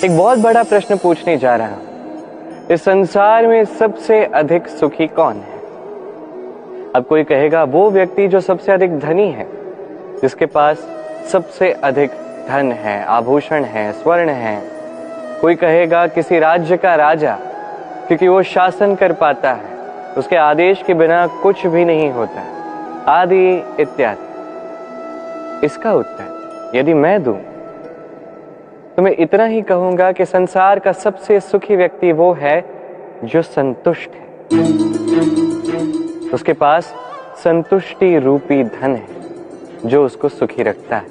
एक बहुत बड़ा प्रश्न पूछने जा रहा हूं। इस संसार में सबसे अधिक सुखी कौन है? अब कोई कहेगा वो व्यक्ति जो सबसे अधिक धनी है, जिसके पास सबसे अधिक धन है, आभूषण है, स्वर्ण है। कोई कहेगा किसी राज्य का राजा, क्योंकि वो शासन कर पाता है, उसके आदेश के बिना कुछ भी नहीं होता, आदि इत्यादि। इसका उत्तर यदि मैं दूं तो मैं इतना ही कहूंगा कि संसार का सबसे सुखी व्यक्ति वो है जो संतुष्ट है। उसके पास संतुष्टि रूपी धन है जो उसको सुखी रखता है।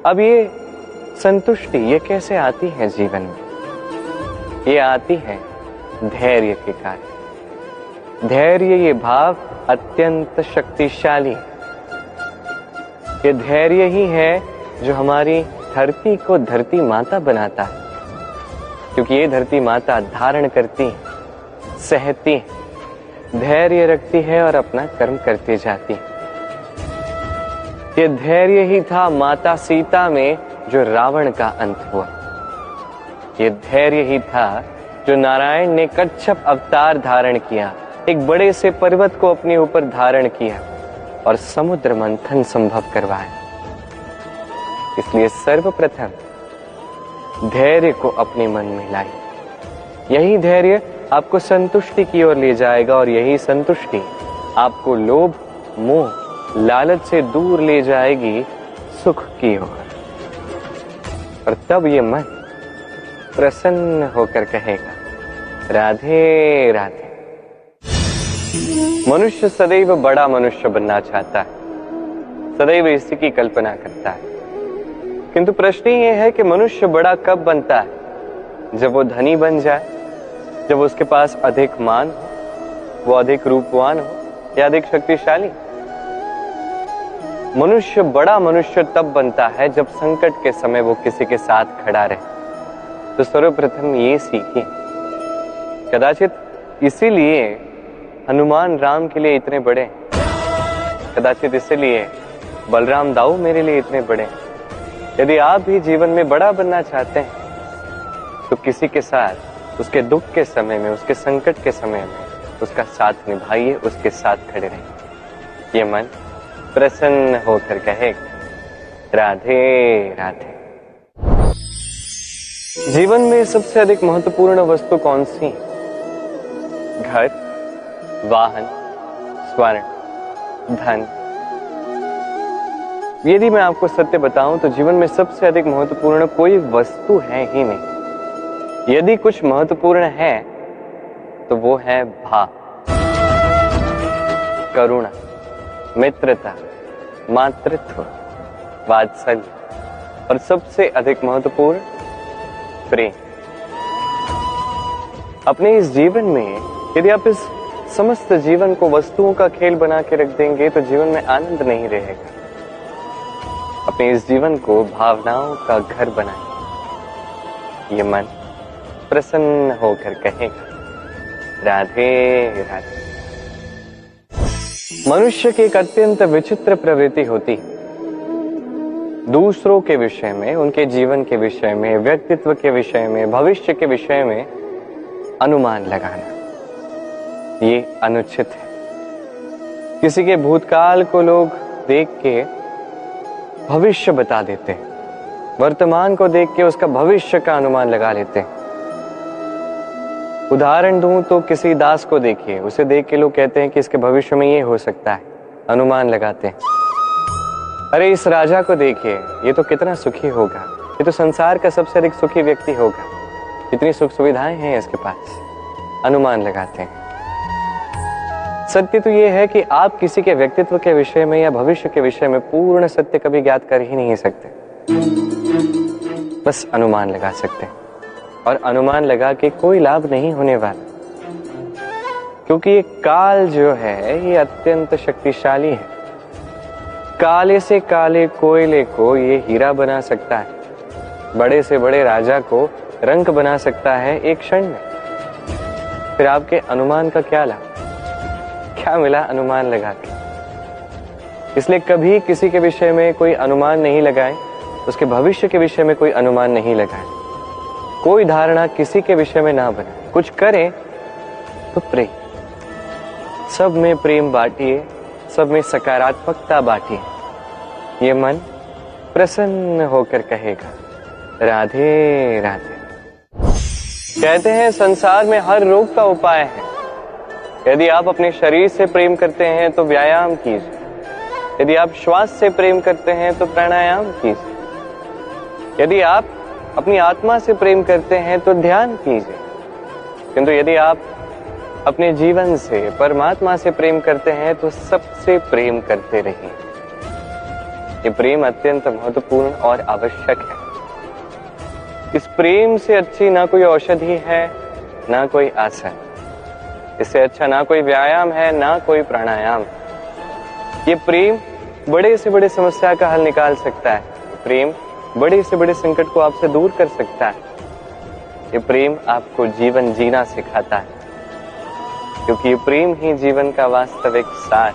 अब ये संतुष्टि ये कैसे आती है जीवन में? ये आती है धैर्य के कारण। धैर्य ये भाव अत्यंत शक्तिशाली है। ये धैर्य ही है जो हमारी धरती को धरती माता बनाता है, क्योंकि ये धरती माता धारण करती है, सहती है, धैर्य रखती है और अपना कर्म करती जाती है। ये धैर्य ही था माता सीता में जो रावण का अंत हुआ। ये धैर्य ही था जो नारायण ने कच्छप अवतार धारण किया, एक बड़े से पर्वत को अपने ऊपर धारण किया और समुद्र मंथन संभव करवाया। इसलिए सर्वप्रथम धैर्य को अपने मन में लाइए। यही धैर्य आपको संतुष्टि की ओर ले जाएगा और यही संतुष्टि आपको लोभ, मोह, लालच से दूर ले जाएगी सुख की ओर। और तब ये मन प्रसन्न होकर कहेगा राधे राधे। मनुष्य सदैव बड़ा मनुष्य बनना चाहता है, सदैव इसी की कल्पना करता है। किंतु प्रश्न ये है कि मनुष्य बड़ा कब बनता है? जब वो धनी बन जाए, जब उसके पास अधिक मान हो, वो अधिक रूपवान हो या अधिक शक्तिशाली। मनुष्य बड़ा मनुष्य तब बनता है जब संकट के समय वो किसी के साथ खड़ा रहे। तो सर्वप्रथम ये सीखिए। कदाचित इसीलिए हनुमान राम के लिए इतने बड़े, कदाचित इसीलिए बलराम दाऊ मेरे लिए इतने बड़े। यदि आप भी जीवन में बड़ा बनना चाहते हैं तो किसी के साथ उसके दुख के समय में, उसके संकट के समय में उसका साथ निभाइए, उसके साथ खड़े रहिए। ये मन प्रसन्न होकर कहेगा राधे राधे। जीवन में सबसे अधिक महत्वपूर्ण वस्तु कौन सी? घर, वाहन, स्वर्ण, धन। यदि मैं आपको सत्य बताऊं तो जीवन में सबसे अधिक महत्वपूर्ण कोई वस्तु है ही नहीं। यदि कुछ महत्वपूर्ण है तो वो है भाव, करुणा, मित्रता, मातृत्व, वात्सल्य और सबसे अधिक महत्वपूर्ण प्रेम। अपने इस जीवन में यदि आप इस समस्त जीवन को वस्तुओं का खेल बना के रख देंगे तो जीवन में आनंद नहीं रहेगा। अपने इस जीवन को भावनाओं का घर बनाएं। ये मन प्रसन्न होकर कहेगा राधे राधे। मनुष्य की एक अत्यंत विचित्र प्रवृत्ति होती है दूसरों के विषय में, उनके जीवन के विषय में, व्यक्तित्व के विषय में, भविष्य के विषय में अनुमान लगाना। ये अनुचित है। किसी के भूतकाल को लोग देख के भविष्य बता देते हैं, वर्तमान को देख के उसका भविष्य का अनुमान लगा लेते हैं। उदाहरण दूं तो किसी दास को देखिए, उसे देख के लोग कहते हैं कि इसके भविष्य में ये हो सकता है, अनुमान लगाते हैं। अरे इस राजा को देखिए, ये तो कितना सुखी होगा, ये तो संसार का सबसे अधिक सुखी व्यक्ति होगा, कितनी सुख सुविधाएं हैं इसके पास, अनुमान लगाते हैं। सत्य तो ये है कि आप किसी के व्यक्तित्व के विषय में या भविष्य के विषय में पूर्ण सत्य कभी ज्ञात कर ही नहीं सकते, बस अनुमान लगा सकते हैं। और अनुमान लगा के कोई लाभ नहीं होने वाला, क्योंकि ये काल जो है ये अत्यंत शक्तिशाली है। काले से काले कोयले को ये हीरा बना सकता है, बड़े से बड़े राजा को रंक बना सकता है एक क्षण में। फिर आपके अनुमान का क्या लाभ, क्या मिला अनुमान लगा के? इसलिए कभी किसी के विषय में कोई अनुमान नहीं लगाएं, उसके भविष्य के विषय में कोई अनुमान नहीं लगाएं। कोई धारणा किसी के विषय में ना बने, कुछ करें तो प्रेम, सब में प्रेम बांटिए, सब में सकारात्मकता बांटिए। ये मन प्रसन्न होकर कहेगा राधे राधे। कहते हैं संसार में हर रोग का उपाय है। यदि आप अपने शरीर से प्रेम करते हैं तो व्यायाम कीजिए, यदि आप श्वास से प्रेम करते हैं तो प्राणायाम कीजिए, यदि आप अपनी आत्मा से प्रेम करते हैं तो ध्यान कीजिए, किंतु यदि आप अपने जीवन से, परमात्मा से प्रेम करते हैं तो सबसे प्रेम करते रहिए। ये प्रेम अत्यंत महत्वपूर्ण और आवश्यक है। इस प्रेम से अच्छी ना कोई औषधि है, ना कोई आसन, इससे अच्छा ना कोई व्यायाम है, ना कोई प्राणायाम। ये प्रेम बड़े से बड़े समस्या का हल निकाल सकता है। प्रेम बड़े से बड़े संकट को आपसे दूर कर सकता है। ये प्रेम आपको जीवन जीना सिखाता है, क्योंकि ये प्रेम ही जीवन का वास्तविक सार।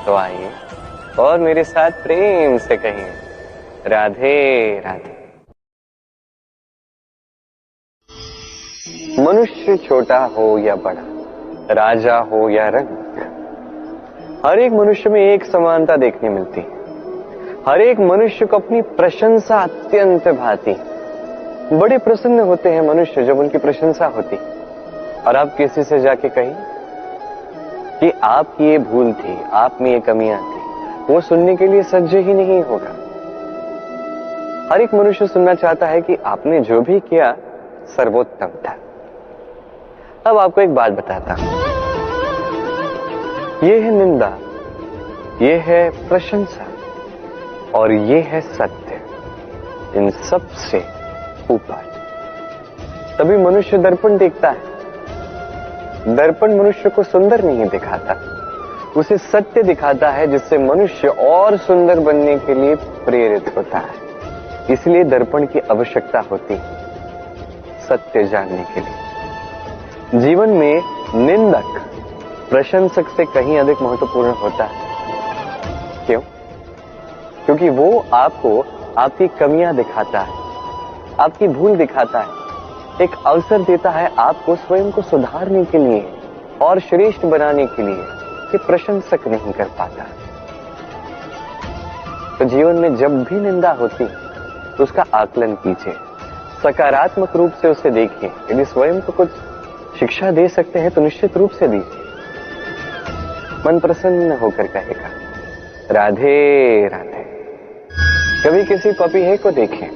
तो आइए और मेरे साथ प्रेम से कहिए राधे राधे। मनुष्य छोटा हो या बड़ा, राजा हो या रंक, हर एक मनुष्य में एक समानता देखने मिलती है। हर एक मनुष्य को अपनी प्रशंसा अत्यंत भाती। बड़े प्रसन्न होते हैं मनुष्य जब उनकी प्रशंसा होती। और आप किसी से जाके कहिए कि आपकी ये भूल थी, आप में ये कमियां थी, वो सुनने के लिए सज्ज ही नहीं होगा। हर एक मनुष्य सुनना चाहता है कि आपने जो भी किया सर्वोत्तम था। अब आपको एक बात बताता हूं, ये है निंदा, ये है प्रशंसा और ये है सत्य। इन सब से ऊपर तभी मनुष्य दर्पण देखता है। दर्पण मनुष्य को सुंदर नहीं दिखाता, उसे सत्य दिखाता है, जिससे मनुष्य और सुंदर बनने के लिए प्रेरित होता है। इसलिए दर्पण की आवश्यकता होती है सत्य जानने के लिए। जीवन में निंदक प्रशंसक से कहीं अधिक महत्वपूर्ण होता है। क्यों? क्योंकि वो आपको आपकी कमियां दिखाता है, आपकी भूल दिखाता है, एक अवसर देता है आपको स्वयं को सुधारने के लिए और श्रेष्ठ बनाने के लिए, कि प्रशंसक नहीं कर पाता। तो जीवन में जब भी निंदा होती है तो उसका आकलन कीजिए, सकारात्मक रूप से उसे देखिए। यदि स्वयं को कुछ शिक्षा दे सकते हैं तो निश्चित रूप से दीजिए। मन प्रसन्न होकर कहेगा राधे राधे। कभी किसी पपीहे को देखें,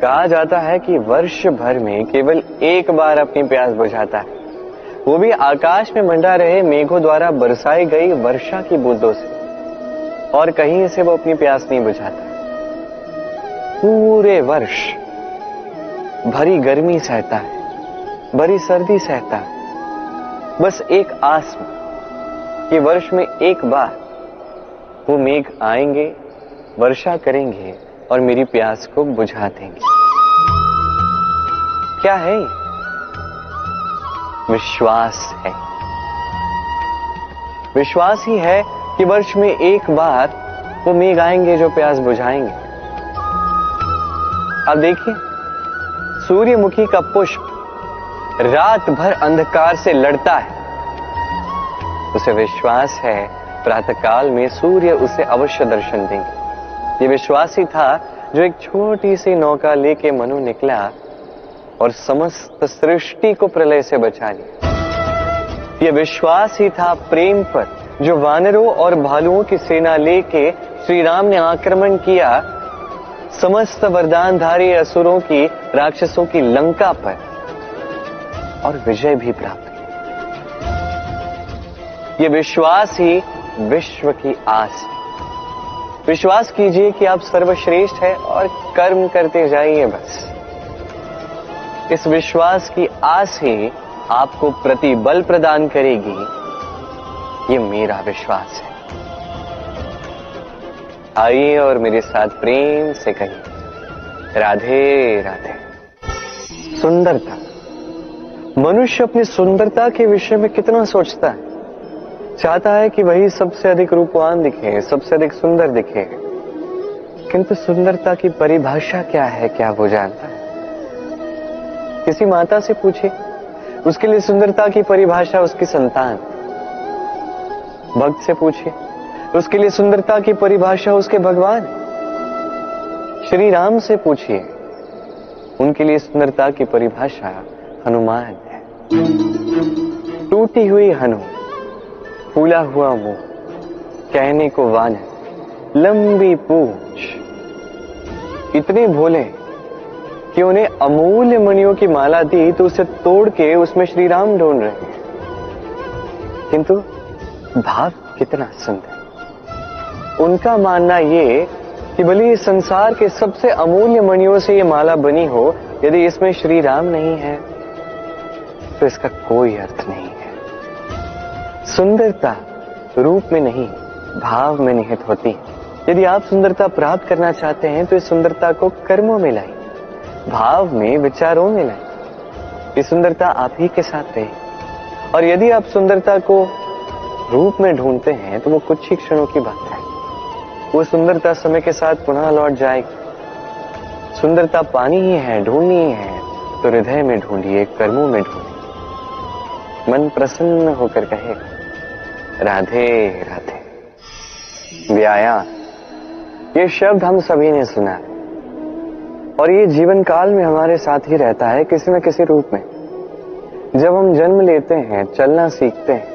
कहा जाता है कि वर्ष भर में केवल एक बार अपनी प्यास बुझाता है, वो भी आकाश में मंडरा रहे मेघों द्वारा बरसाई गई वर्षा की बूंदों से, और कहीं से वो अपनी प्यास नहीं बुझाता। पूरे वर्ष भरी गर्मी सहता है, भरी सर्दी सहता है, बस एक आस में कि वर्ष में एक बार वो मेघ आएंगे, वर्षा करेंगे और मेरी प्यास को बुझा देंगे। क्या है? विश्वास है। विश्वास ही है कि वर्ष में एक बार वो मेघ आएंगे जो प्यास बुझाएंगे। अब देखिए, सूर्यमुखी का पुष्प रात भर अंधकार से लड़ता है, उसे विश्वास है प्रातःकाल में सूर्य उसे अवश्य दर्शन देंगे। ये विश्वास ही था जो एक छोटी सी नौका लेके मनु निकला और समस्त सृष्टि को प्रलय से बचा लिया। ये विश्वास ही था प्रेम पर जो वानरों और भालुओं की सेना लेके श्री राम ने आक्रमण किया, समस्त वरदानधारी असुरों की, राक्षसों की लंका पर, और विजय भी प्राप्त की। ये विश्वास ही विश्व की आस। विश्वास कीजिए कि आप सर्वश्रेष्ठ हैं और कर्म करते जाइए बस। इस विश्वास की आस ही आपको प्रतिबल प्रदान करेगी। ये मेरा विश्वास है। आइए और मेरे साथ प्रेम से कहिए राधे राधे। सुंदरता। मनुष्य अपनी सुंदरता के विषय में कितना सोचता है, चाहता है कि वही सबसे अधिक रूपवान दिखे, सबसे अधिक सुंदर दिखे। किंतु सुंदरता की परिभाषा क्या है, क्या वो जानता है? किसी माता से पूछिए, उसके लिए सुंदरता की परिभाषा उसकी संतान। भक्त से पूछिए, उसके लिए सुंदरता की परिभाषा उसके भगवान। श्री राम से पूछिए, उनके लिए सुंदरता की परिभाषा हनुमान है। टूटी हुई हनु, फूला हुआ मुंह, कहने को वानर, लंबी पूंछ, इतने भोले कि उन्हें अमूल्य मणियों की माला दी तो उसे तोड़ के उसमें श्री राम ढूंढ रहे हैं। किंतु भाव कितना सुंदर। उनका मानना ये कि भले इस संसार के सबसे अमूल्य मणियों से ये माला बनी हो, यदि इसमें श्री राम नहीं है तो इसका कोई अर्थ नहीं है। सुंदरता रूप में नहीं, भाव में निहित होती है। यदि आप सुंदरता प्राप्त करना चाहते हैं तो इस सुंदरता को कर्मों में लाइए, भाव में, विचारों में लाइए। ये सुंदरता आप ही के साथ रहे। और यदि आप सुंदरता को रूप में ढूंढते हैं तो वो कुछ ही क्षणों की बात है। वो सुंदरता समय के साथ पुनः लौट जाएगी। सुंदरता पानी ही है, ढूंढनी ही है तो हृदय में ढूंढिए, कर्मों में ढूंढिए। मन प्रसन्न होकर कहे, राधे राधे। व्यायाम, ये शब्द हम सभी ने सुना है और ये जीवन काल में हमारे साथ ही रहता है किसी न किसी रूप में। जब हम जन्म लेते हैं, चलना सीखते हैं,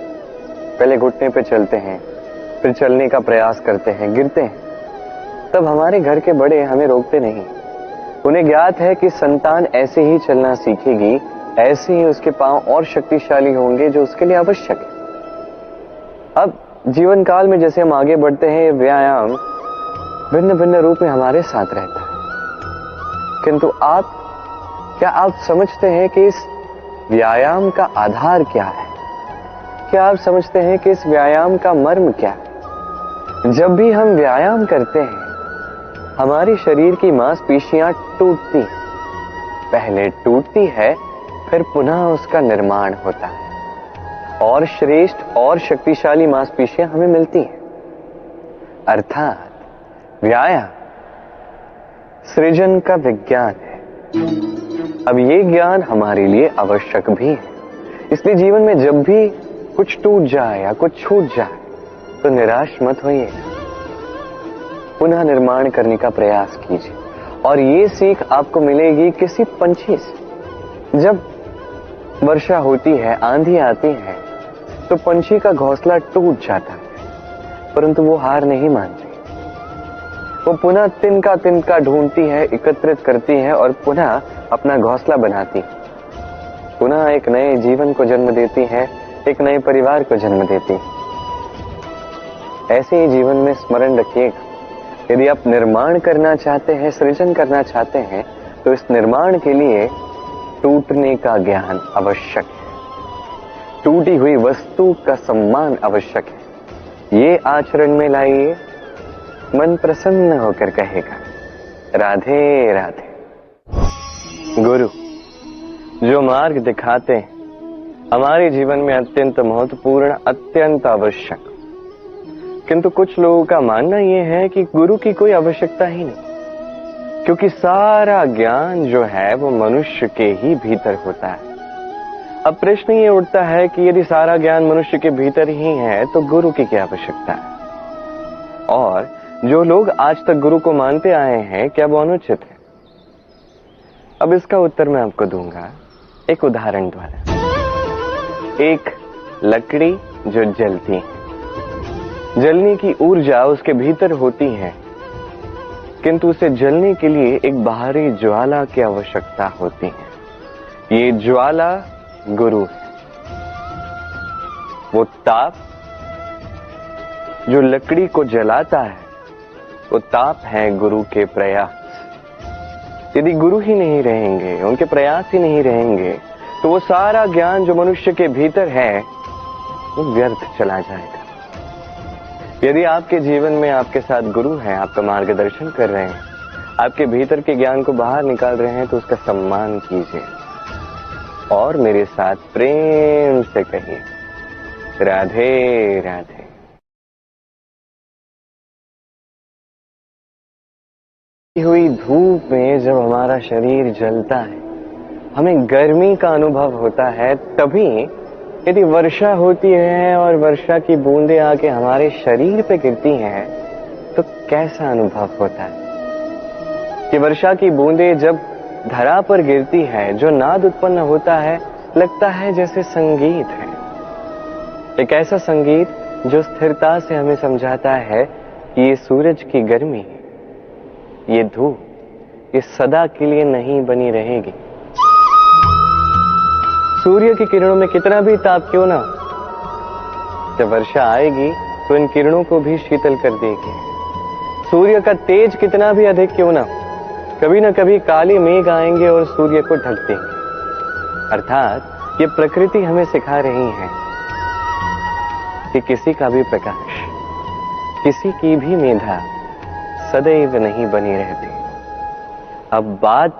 पहले घुटने पे चलते हैं, फिर चलने का प्रयास करते हैं, गिरते हैं, तब हमारे घर के बड़े हमें रोकते नहीं। उन्हें ज्ञात है कि संतान ऐसे ही चलना सीखेगी, ऐसे ही उसके पांव और शक्तिशाली होंगे जो उसके लिए आवश्यक है। अब जीवन काल में जैसे हम आगे बढ़ते हैं, व्यायाम भिन्न भिन्न रूप में हमारे साथ रहता है। किंतु क्या आप समझते हैं कि इस व्यायाम का आधार क्या है? क्या आप समझते हैं कि इस व्यायाम का मर्म क्या है? जब भी हम व्यायाम करते हैं, हमारी शरीर की मांसपेशियां टूटती हैं। पहले टूटती है, फिर पुनः उसका निर्माण होता है और श्रेष्ठ और शक्तिशाली मांसपेशियां हमें मिलती हैं। अर्थात व्यायाम सृजन का विज्ञान है। अब ये ज्ञान हमारे लिए आवश्यक भी है। इसलिए जीवन में जब भी कुछ टूट जाए या कुछ छूट जाए तो निराश मत होइए, पुनः निर्माण करने का प्रयास कीजिए। और ये सीख आपको मिलेगी किसी पंछी से। जब वर्षा होती है, आंधी आती है, तो पंछी का घोंसला टूट जाता है, परंतु वो हार नहीं मानती। वो पुनः तिनका ढूंढती है, एकत्रित करती है और पुनः अपना घोंसला बनाती है, पुनः एक नए जीवन को जन्म देती है, एक नए परिवार को जन्म देती है। ऐसे ही जीवन में स्मरण रखिएगा, यदि आप निर्माण करना चाहते हैं, सृजन करना चाहते हैं, तो इस निर्माण के लिए टूटने का ज्ञान आवश्यक है। टूटी हुई वस्तु का सम्मान आवश्यक है। ये आचरण में लाइए, मन प्रसन्न होकर कहेगा, राधे राधे। गुरु जो मार्ग दिखाते हैं हमारे जीवन में अत्यंत महत्वपूर्ण, अत्यंत आवश्यक। किंतु कुछ लोगों का मानना यह है कि गुरु की कोई आवश्यकता ही नहीं, क्योंकि सारा ज्ञान जो है वो मनुष्य के ही भीतर होता है। अब प्रश्न ये उठता है कि यदि सारा ज्ञान मनुष्य के भीतर ही है तो गुरु की क्या आवश्यकता है? और जो लोग आज तक गुरु को मानते आए हैं, क्या वो अनुचित है? अब इसका उत्तर मैं आपको दूंगा एक उदाहरण द्वारा। एक लकड़ी जो जलती है, जलने की ऊर्जा उसके भीतर होती है, किंतु उसे जलने के लिए एक बाहरी ज्वाला की आवश्यकता होती है। ये ज्वाला गुरु है। वो ताप जो लकड़ी को जलाता है, वो ताप है गुरु के प्रयास। यदि गुरु ही नहीं रहेंगे, उनके प्रयास ही नहीं रहेंगे, तो वो सारा ज्ञान जो मनुष्य के भीतर है वो व्यर्थ चला जाएगा। यदि आपके जीवन में आपके साथ गुरु हैं, आपका मार्गदर्शन कर रहे हैं, आपके भीतर के ज्ञान को बाहर निकाल रहे हैं, तो उसका सम्मान कीजिए और मेरे साथ प्रेम से कहिए, राधे राधे। हुई धूप में जब हमारा शरीर जलता है हमें गर्मी का अनुभव होता है तभी यदि वर्षा होती है और वर्षा की बूंदें आके हमारे शरीर पे गिरती हैं तो कैसा अनुभव होता है कि वर्षा की बूंदें जब धरा पर गिरती है, जो नाद उत्पन्न होता है लगता है जैसे संगीत है। एक ऐसा संगीत जो स्थिरता से हमें समझाता है कि ये सूरज की गर्मी, ये धूप, ये सदा के लिए नहीं बनी रहेगी। सूर्य की किरणों में कितना भी ताप क्यों ना, जब वर्षा आएगी तो इन किरणों को भी शीतल कर देगी। सूर्य का तेज कितना भी अधिक क्यों ना, कभी ना कभी काले मेघ आएंगे और सूर्य को ढक देंगे। अर्थात ये प्रकृति हमें सिखा रही है कि किसी का भी प्रकाश, किसी की भी मेधा सदैव नहीं बनी रहती। अब बात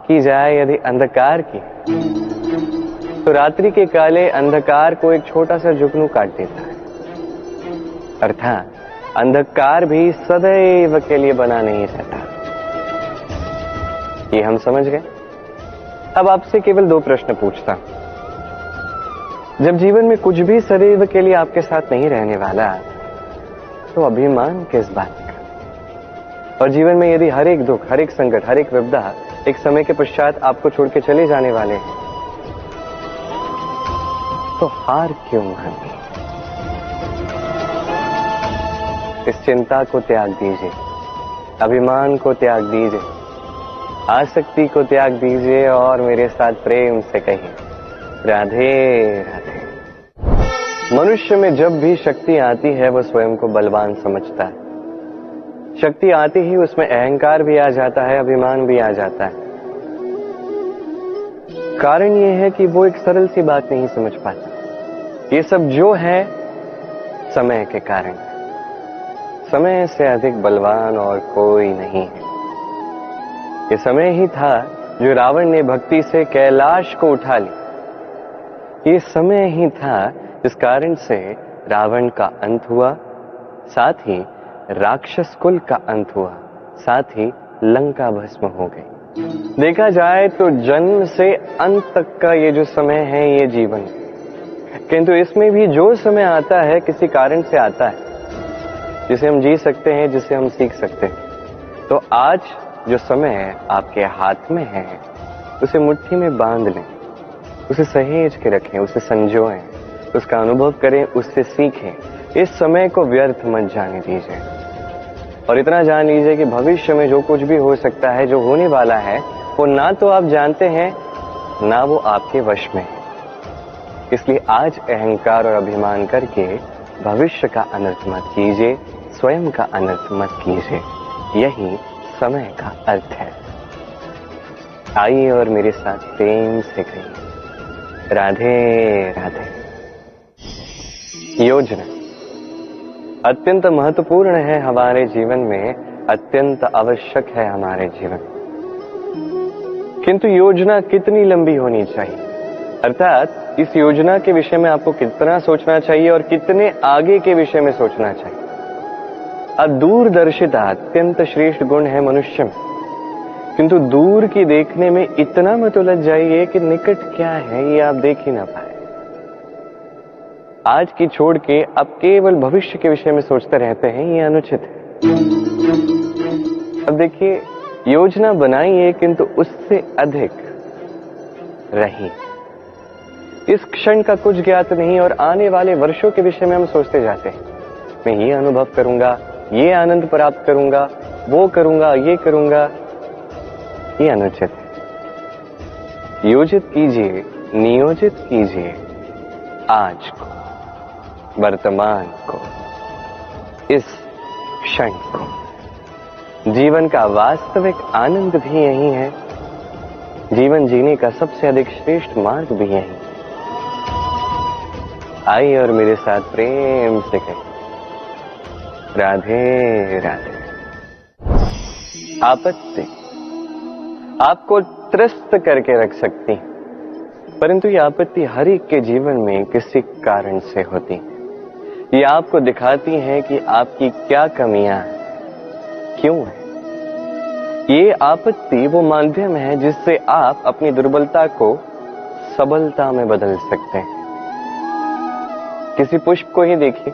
की जाए यदि अंधकार की, तो रात्रि के काले अंधकार को एक छोटा सा जुगनू काट देता है। अर्थात अंधकार भी सदैव के लिए बना नहीं रहता। ये हम समझ गए। अब आपसे केवल 2 प्रश्न पूछता हूं। जब जीवन में कुछ भी सदैव के लिए आपके साथ नहीं रहने वाला, तो अभिमान किस बात का? और जीवन में यदि हर एक दुख, हर एक संकट, हर एक विपदा एक समय के पश्चात आपको छोड़ के चले जाने वाले हैं, तो हार क्यों माननी? इस चिंता को त्याग दीजिए, अभिमान को त्याग दीजिए, आसक्ति को त्याग दीजिए और मेरे साथ प्रेम से कहिए, राधे राधे। मनुष्य में जब भी शक्ति आती है वो स्वयं को बलवान समझता है। शक्ति आते ही उसमें अहंकार भी आ जाता है, अभिमान भी आ जाता है। कारण यह है कि वो एक सरल सी बात नहीं समझ पाता। ये सब जो है समय के कारण। समय से अधिक बलवान और कोई नहीं है। ये समय ही था जो रावण ने भक्ति से कैलाश को उठा ली। ये समय ही था जिस कारण से रावण का अंत हुआ, साथ ही राक्षस कुल का अंत हुआ, साथ ही लंका भस्म हो गई। देखा जाए तो जन्म से अंत तक का ये जो समय है ये जीवन, किंतु इसमें भी जो समय आता है किसी कारण से आता है, जिसे हम जी सकते हैं, जिसे हम सीख सकते हैं। तो आज जो समय है आपके हाथ में है, उसे मुट्ठी में बांध लें, उसे सहेज के रखें, उसे संजोएं, उसका अनुभव करें, उससे सीखें। इस समय को व्यर्थ मत जाने दीजिए। और इतना जान लीजिए कि भविष्य में जो कुछ भी हो सकता है, जो होने वाला है, वो ना तो आप जानते हैं, ना वो आपके वश में है। इसलिए आज अहंकार और अभिमान करके भविष्य का अनर्थ मत कीजिए, स्वयं का अनर्थ मत कीजिए। यही समय का अर्थ है। आइए और मेरे साथ प्रेम से कहिए, राधे राधे। योजना अत्यंत महत्वपूर्ण है हमारे जीवन में, अत्यंत आवश्यक है हमारे जीवन में। किंतु योजना कितनी लंबी होनी चाहिए, अर्थात इस योजना के विषय में आपको कितना सोचना चाहिए और कितने आगे के विषय में सोचना चाहिए। अब दूरदर्शिता अत्यंत श्रेष्ठ गुण है मनुष्य में, किंतु दूर की देखने में इतना मत उलझ जाइए कि निकट क्या है ये आप देख ही ना पाए। आज की छोड़ के अब केवल भविष्य के विषय में सोचते रहते हैं, ये अनुचित है। अब देखिए, योजना बनाइए किंतु उससे अधिक रहिए। इस क्षण का कुछ ज्ञात नहीं और आने वाले वर्षों के विषय में हम सोचते जाते हैं। मैं ये अनुभव करूंगा, ये आनंद प्राप्त करूंगा, वो करूंगा, ये करूंगा। ये अनुचित है। योजित कीजिए, नियोजित कीजिए आज को, वर्तमान को, इस क्षण को। जीवन का वास्तविक आनंद भी यही है। जीवन जीने का सबसे अधिक श्रेष्ठ मार्ग भी यही। आइए और मेरे साथ प्रेम से कहें, राधे राधे। आपत्ति आपको त्रस्त करके रख सकती है, परंतु ये आपत्ति हर एक के जीवन में किसी कारण से होती है। ये आपको दिखाती है कि आपकी क्या कमियां हैं, क्यों है। ये आपत्ति वो माध्यम है जिससे आप अपनी दुर्बलता को सबलता में बदल सकते हैं। किसी पुष्प को ही देखिए,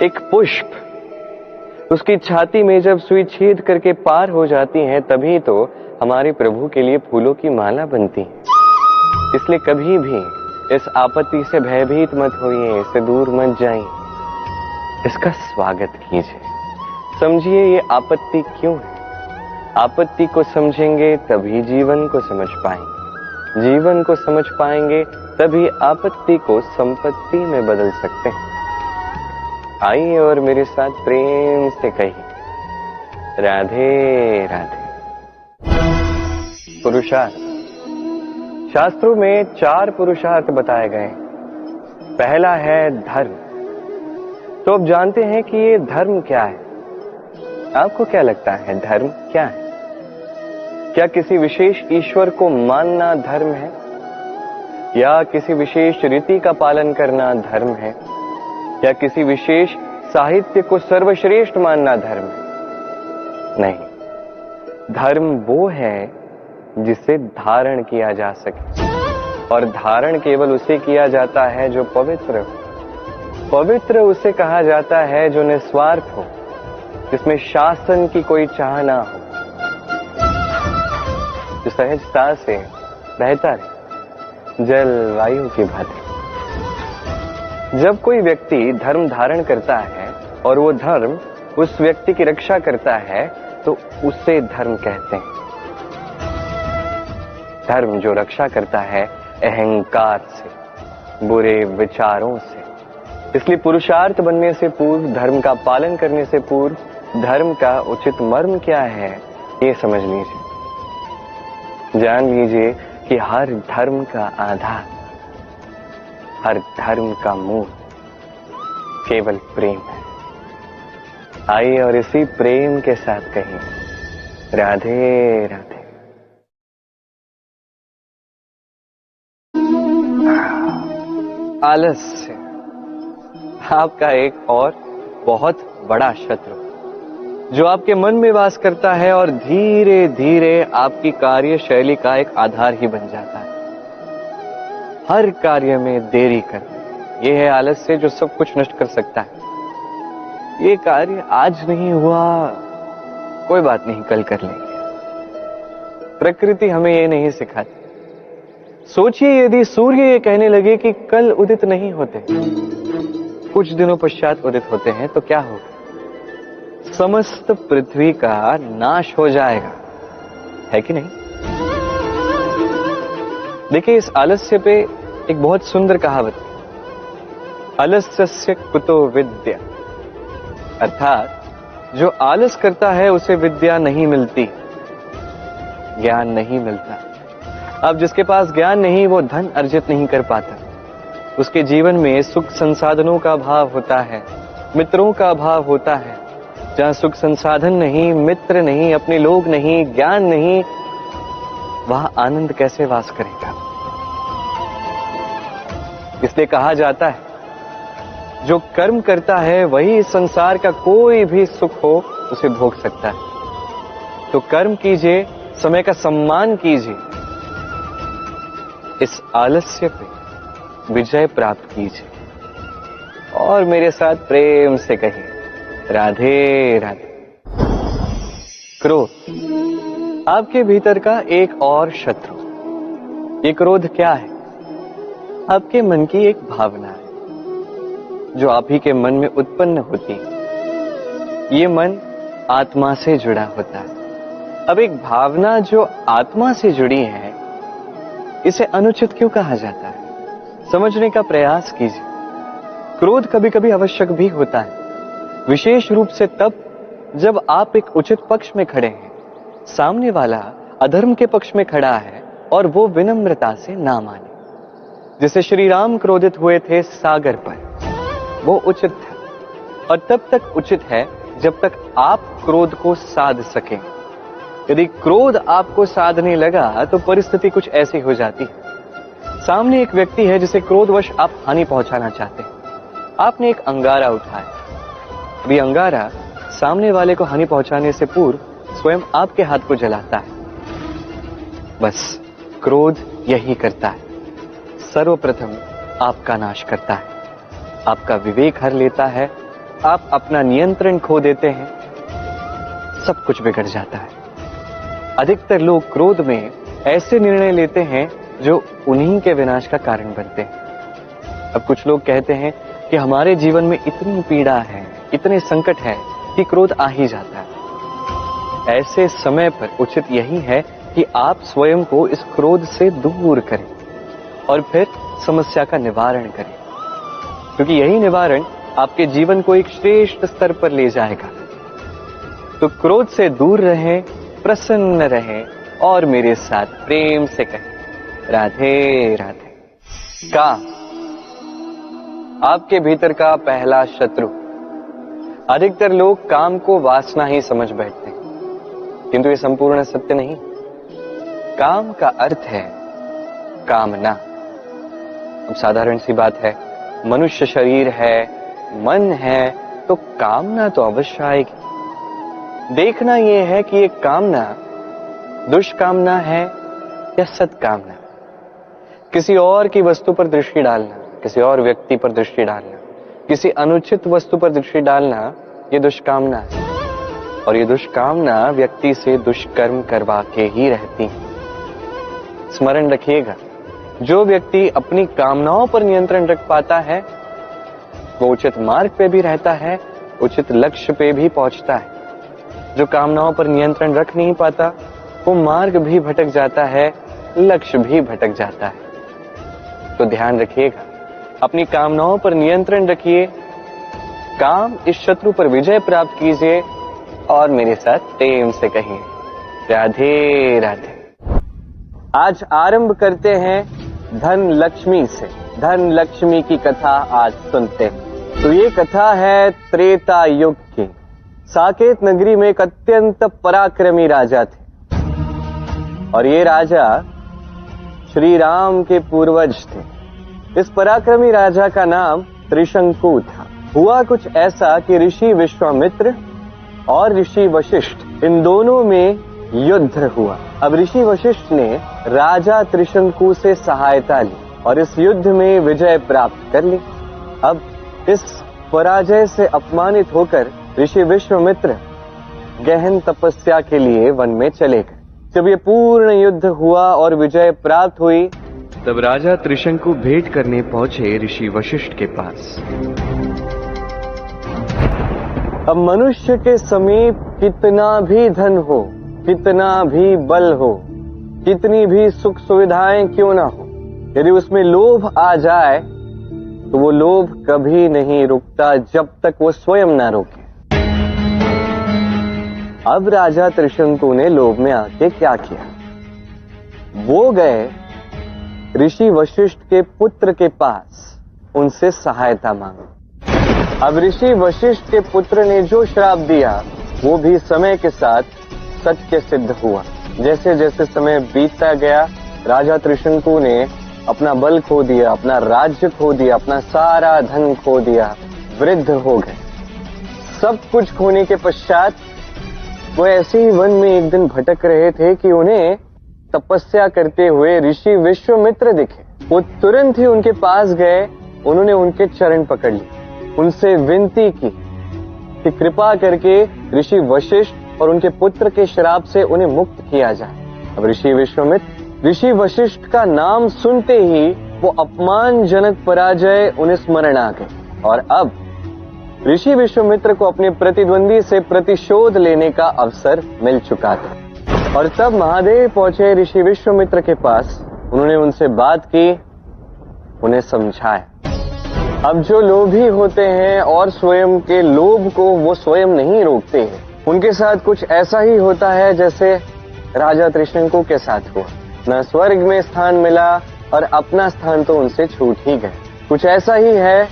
एक पुष्प उसकी छाती में जब सुई छेद करके पार हो जाती है तभी तो हमारे प्रभु के लिए फूलों की माला बनती है। इसलिए कभी भी इस आपत्ति से भयभीत मत होइए, इससे दूर मत जाइए, इसका स्वागत कीजिए। समझिए ये आपत्ति क्यों है। आपत्ति को समझेंगे तभी जीवन को समझ पाएंगे, जीवन को समझ पाएंगे तभी आपत्ति को संपत्ति में बदल सकते हैं। आइए और मेरे साथ प्रेम से कहिए, राधे राधे। पुरुषार्थ। शास्त्रों में 4 पुरुषार्थ बताए गए। पहला है धर्म। तो अब जानते हैं कि ये धर्म क्या है। आपको क्या लगता है धर्म क्या है? क्या किसी विशेष ईश्वर को मानना धर्म है, या किसी विशेष रीति का पालन करना धर्म है, या किसी विशेष साहित्य को सर्वश्रेष्ठ मानना धर्म है? नहीं, धर्म वो है जिसे धारण किया जा सके, और धारण केवल उसे किया जाता है जो पवित्र हो। पवित्र उसे कहा जाता है जो निस्वार्थ हो, जिसमें शासन की कोई चाह ना हो, जो सहजता से बहता रहे, जल वायु की भांति। जब कोई व्यक्ति धर्म धारण करता है और वो धर्म उस व्यक्ति की रक्षा करता है तो उसे धर्म कहते हैं। धर्म जो रक्षा करता है अहंकार से, बुरे विचारों से। इसलिए पुरुषार्थ बनने से पूर्व, धर्म का पालन करने से पूर्व, धर्म का उचित मर्म क्या है ये समझ लीजिए। जान लीजिए कि हर धर्म का आधार, हर धर्म का मूल केवल प्रेम है। आइए और इसी प्रेम के साथ कहें, राधे राधे। आलस्य आपका एक और बहुत बड़ा शत्रु, जो आपके मन में वास करता है और धीरे धीरे आपकी कार्यशैली का एक आधार ही बन जाता है। हर कार्य में देरी करना, यह है आलस्य जो सब कुछ नष्ट कर सकता है। ये कार्य आज नहीं हुआ, कोई बात नहीं, कल कर लेंगे। प्रकृति हमें ये नहीं सिखाती। सोचिए यदि सूर्य ये कहने लगे कि कल उदित नहीं होते, कुछ दिनों पश्चात उदित होते हैं, तो क्या होगा? समस्त पृथ्वी का नाश हो जाएगा, है कि नहीं? देखिए इस आलस्य पे एक बहुत सुंदर कहावत है, आलस्यस्य कुतो विद्या। अर्थात जो आलस करता है उसे विद्या नहीं मिलती, ज्ञान नहीं मिलता। अब जिसके पास ज्ञान नहीं वो धन अर्जित नहीं कर पाता, उसके जीवन में सुख संसाधनों का अभाव होता है, मित्रों का अभाव होता है। जहां सुख संसाधन नहीं, मित्र नहीं, अपने लोग नहीं, ज्ञान नहीं, वहां आनंद कैसे वास करेगा? इसलिए कहा जाता है जो कर्म करता है वही इस संसार का कोई भी सुख हो उसे भोग सकता है। तो कर्म कीजिए, समय का सम्मान कीजिए, इस आलस्य पे विजय प्राप्त कीजिए। और मेरे साथ प्रेम से कहिए, राधे राधे। क्रोध आपके भीतर का एक और शत्रु। ये क्रोध क्या है? आपके मन की एक भावना है जो आप ही के मन में उत्पन्न होती है। ये मन आत्मा से जुड़ा होता है। अब एक भावना जो आत्मा से जुड़ी है, इसे अनुचित क्यों कहा जाता है? समझने का प्रयास कीजिए। क्रोध कभी कभी आवश्यक भी होता है, विशेष रूप से तब जब आप एक उचित पक्ष में खड़े हैं, सामने वाला अधर्म के पक्ष में खड़ा है और वो विनम्रता से ना माने। जैसे श्री राम क्रोधित हुए थे सागर पर, वो उचित था, और तब तक उचित है जब तक आप क्रोध को साध सकें। यदि क्रोध आपको साधने लगा तो परिस्थिति कुछ ऐसी हो जाती है। सामने एक व्यक्ति है जिसे क्रोधवश आप हानि पहुंचाना चाहते हैं। आपने एक अंगारा उठाया। अभी अंगारा सामने वाले को हानि पहुंचाने से पूर्व स्वयं आपके हाथ को जलाता है। बस क्रोध यही करता है, सर्वप्रथम आपका नाश करता है, आपका विवेक हर लेता है, आप अपना नियंत्रण खो देते हैं, सब कुछ बिगड़ जाता है। अधिकतर लोग क्रोध में ऐसे निर्णय लेते हैं जो उन्हीं के विनाश का कारण बनते हैं। अब कुछ लोग कहते हैं कि हमारे जीवन में इतनी पीड़ा है, इतने संकट है कि क्रोध आ ही जाता है। ऐसे समय पर उचित यही है कि आप स्वयं को इस क्रोध से दूर करें और फिर समस्या का निवारण करें, क्योंकि यही निवारण आपके जीवन को एक श्रेष्ठ स्तर पर ले जाएगा। तो क्रोध से दूर रहें, प्रसन्न रहें और मेरे साथ प्रेम से कहें राधे राधे। काम आपके भीतर का पहला शत्रु। अधिकतर लोग काम को वासना ही समझ बैठते हैं, किंतु ये संपूर्ण सत्य नहीं। काम का अर्थ है कामना। अब साधारण सी बात है, मनुष्य शरीर है, मन है, तो कामना तो अवश्य आएगी। देखना यह है कि ये कामना दुष्कामना है या सत्कामना। किसी और की वस्तु पर दृष्टि डालना, किसी और व्यक्ति पर दृष्टि डालना, किसी अनुचित वस्तु पर दृष्टि डालना, ये दुष्कामना है। और ये दुष्कामना व्यक्ति से दुष्कर्म करवा के ही रहती है। स्मरण रखिएगा, जो व्यक्ति अपनी कामनाओं पर नियंत्रण रख पाता है वो उचित मार्ग पे भी रहता है, उचित लक्ष्य पे भी पहुंचता है। जो कामनाओं पर नियंत्रण रख नहीं पाता वो मार्ग भी भटक जाता है, लक्ष्य भी भटक जाता है। तो ध्यान रखिएगा, अपनी कामनाओं पर नियंत्रण रखिए, काम इस शत्रु पर विजय प्राप्त कीजिए और मेरे साथ प्रेम से कहिए राधे राधे। आज आरंभ करते हैं धन लक्ष्मी से। धन लक्ष्मी की कथा आज सुनते हैं। तो ये कथा है त्रेता युग की। साकेत नगरी में एक अत्यंत पराक्रमी राजा थे और ये राजा श्री राम के पूर्वज थे। इस पराक्रमी राजा का नाम त्रिशंकु था। हुआ कुछ ऐसा कि ऋषि विश्वामित्र और ऋषि वशिष्ठ, इन दोनों में युद्ध हुआ। अब ऋषि वशिष्ठ ने राजा त्रिशंकु से सहायता ली और इस युद्ध में विजय प्राप्त कर ली। अब इस पराजय से अपमानित होकर ऋषि विश्वामित्र गहन तपस्या के लिए वन में चले गए। जब ये पूर्ण युद्ध हुआ और विजय प्राप्त हुई, तब राजा त्रिशंकु भेंट करने पहुंचे ऋषि वशिष्ठ के पास। अब मनुष्य के समीप कितना भी धन हो, कितना भी बल हो, कितनी भी सुख सुविधाएं क्यों ना हो, यदि उसमें लोभ आ जाए तो वो लोभ कभी नहीं रुकता जब तक वो स्वयं ना रोके। अब राजा त्रिशंकु ने लोभ में आके क्या किया, वो गए ऋषि वशिष्ठ के पुत्र के पास, उनसे सहायता मांगी। अब ऋषि वशिष्ठ के पुत्र ने जो श्राप दिया वो भी समय के साथ सत्य सिद्ध हुआ। जैसे जैसे समय बीतता गया, राजा त्रिशंकु ने अपना बल खो दिया, अपना राज्य खो दिया, अपना सारा धन खो दिया, वृद्ध हो गए। सब कुछ खोने के पश्चात वो ऐसे ही वन में एक दिन भटक रहे थे कि उन्हें तपस्या करते हुए ऋषि विश्वामित्र दिखे। वो तुरंत ही उनके पास गए, उन्होंने उनके चरण पकड़ लिए, उनसे विनती की कि कृपा करके ऋषि वशिष्ठ और उनके पुत्र के श्राप से उन्हें मुक्त किया जाए। अब ऋषि विश्वामित्र, ऋषि वशिष्ठ का नाम सुनते ही वो अपमानजनक पराजय उन्हें स्मरण आ गई और अब ऋषि विश्वामित्र को अपने प्रतिद्वंदी से प्रतिशोध लेने का अवसर मिल चुका था। और तब महादेव पहुंचे ऋषि विश्वामित्र के पास, उन्होंने उनसे बात की, उन्हें समझाया। अब जो लोभी होते हैं और स्वयं के लोभ को वो स्वयं नहीं रोकते हैं, उनके साथ कुछ ऐसा ही होता है जैसे राजा त्रिशंकु के साथ हुआ। न स्वर्ग में स्थान मिला और अपना स्थान तो उनसे छूट ही गए। कुछ ऐसा ही है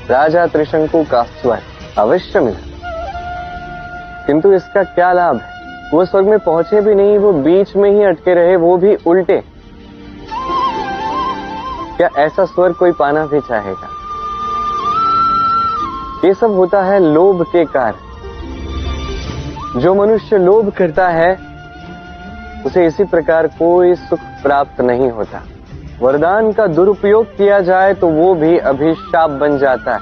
राजा त्रिशंकु का स्वर्ग अवश्य मिला, किंतु इसका क्या लाभ है, वो स्वर्ग में पहुंचे भी नहीं, वो बीच में ही अटके रहे, वो भी उल्टे। क्या ऐसा स्वर्ग कोई पाना भी चाहेगा? ये सब होता है लोभ के कारण। जो मनुष्य लोभ करता है उसे इसी प्रकार कोई सुख प्राप्त नहीं होता। वरदान का दुरुपयोग किया जाए तो वो भी अभिशाप बन जाता है।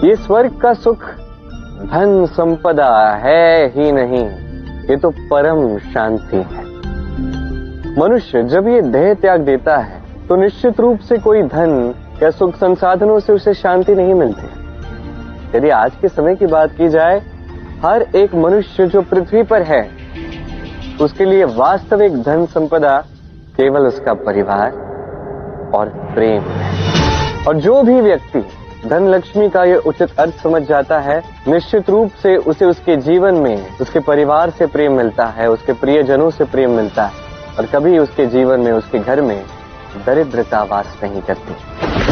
ये स्वर्ग का सुख धन संपदा है ही नहीं, ये तो परम शांति है। मनुष्य जब ये देह त्याग देता है तो निश्चित रूप से कोई धन या सुख संसाधनों से उसे शांति नहीं मिलती। यदि आज के समय की बात की जाए, हर एक मनुष्य जो पृथ्वी पर है उसके लिए वास्तविक धन संपदा केवल उसका परिवार और प्रेम है। और जो भी व्यक्ति धन लक्ष्मी का ये उचित अर्थ समझ जाता है, निश्चित रूप से उसे उसके जीवन में उसके परिवार से प्रेम मिलता है, उसके प्रियजनों से प्रेम मिलता है, और कभी उसके जीवन में उसके घर में दरिद्रता वास नहीं करती।